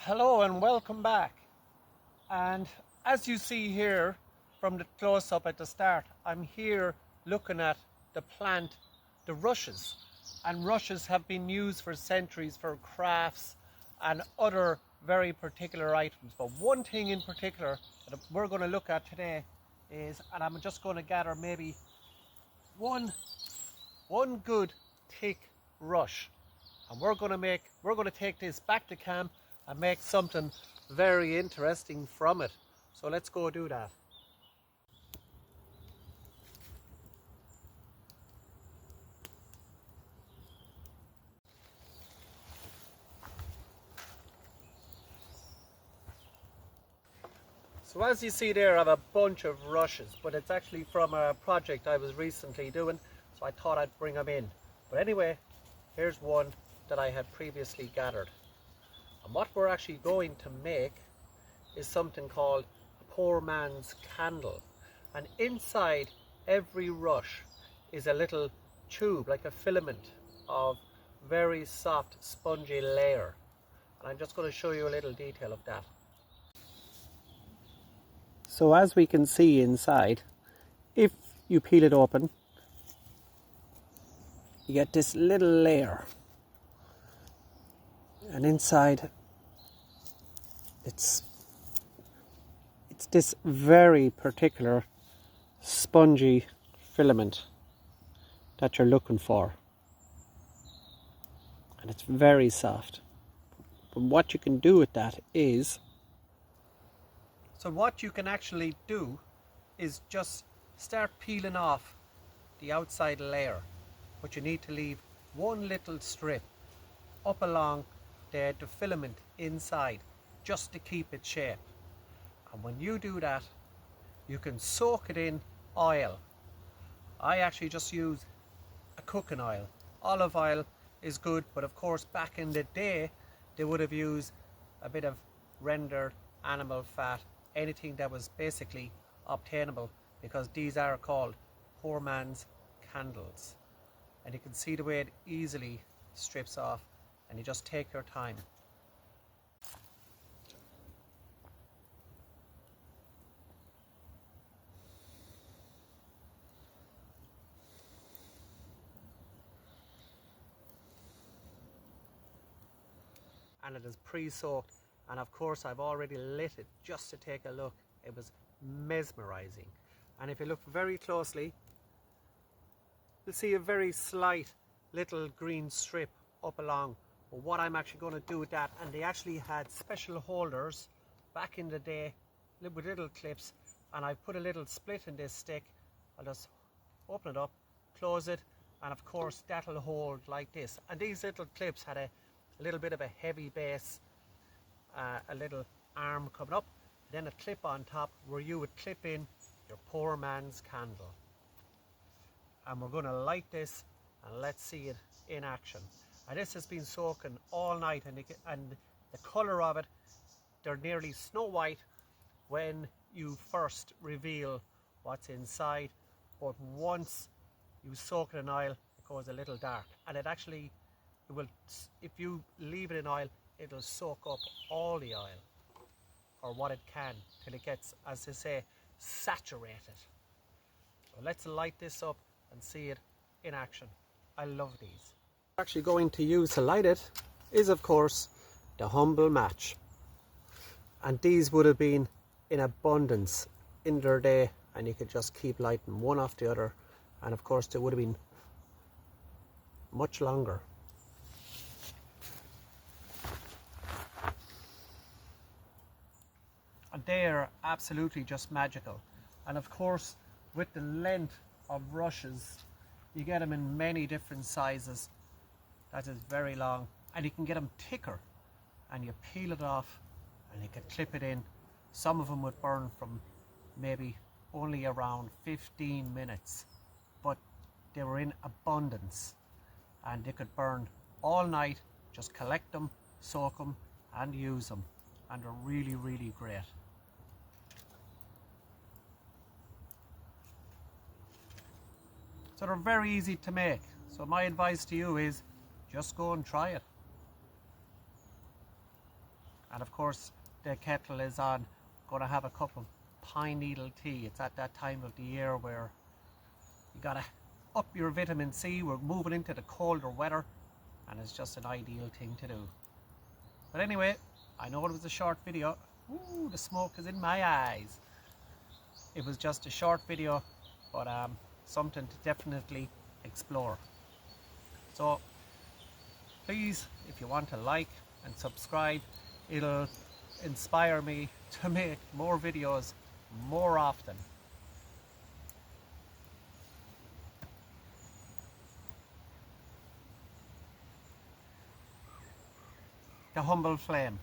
Hello and welcome back. And as you see here from the close-up at the start, I'm here looking at the plant, the rushes. And rushes have been used for centuries for crafts and other very particular items. But one thing in particular that we're going to look at today is, and I'm just going to gather maybe one good thick rush. And we're going to take this back to camp and make something very interesting from it. So let's go do that. So as you see there, I have a bunch of rushes, but it's actually from a project I was recently doing, so I thought I'd bring them in. But anyway, here's one that I had previously gathered. And what we're actually going to make is something called a poor man's candle. And inside every rush is a little tube, like a filament of very soft, spongy layer. And I'm just going to show you a little detail of that. So as we can see inside, if you peel it open, you get this little layer. And inside, it's this very particular spongy filament that you're looking for. And it's very soft. But what you can do with that is, so what you can actually do is just start peeling off the outside layer. But you need to leave one little strip up along the filament inside, just to keep its shape. And when you do that, you can soak it in oil. I actually just use a cooking oil. Olive oil is good, but of course back in the day they would have used a bit of rendered animal fat, anything that was basically obtainable, because these are called poor man's candles. And you can see the way it easily strips off, and you just take your time. And it is pre-soaked, and of course I've already lit it just to take a look. It was mesmerizing. And if you look very closely, you'll see a very slight little green strip up along. But what I'm actually going to do with that, and they actually had special holders back in the day with little clips, and I put a little split in this stick. I'll just open it up, close it, and of course that'll hold like this. And these little clips had a little bit of a heavy base, a little arm coming up, then a clip on top where you would clip in your poor man's candle. And we're going to light this and let's see it in action. And this has been soaking all night, and the colour of it, they're nearly snow white when you first reveal what's inside, but once you soak it in oil, it goes a little dark, and it actually, it will, if you leave it in oil, it'll soak up all the oil, or what it can, till it gets, as they say, saturated. So let's light this up and see it in action. I love these. What I'm actually going to use to light it is, of course, the humble match. And these would have been in abundance in their day, and you could just keep lighting one after the other, and of course they would have been much longer. And they are absolutely just magical. And of course, with the length of rushes, you get them in many different sizes. That is very long, and you can get them thicker, and you peel it off and you can clip it in. Some of them would burn from maybe only around 15 minutes, but they were in abundance, and they could burn all night. Just collect them, soak them, and use them, and they're really, really great. So they're very easy to make. So my advice to you is just go and try it. And of course the kettle is on. Going to have a cup of pine needle tea. It's at that time of the year where you gotta up your vitamin C. We're moving into the colder weather, and it's just an ideal thing to do. But anyway, I know it was a short video. Ooh, the smoke is in my eyes. It was just a short video, but something to definitely explore. So please, if you want to like and subscribe, it'll inspire me to make more videos more often. The humble flame.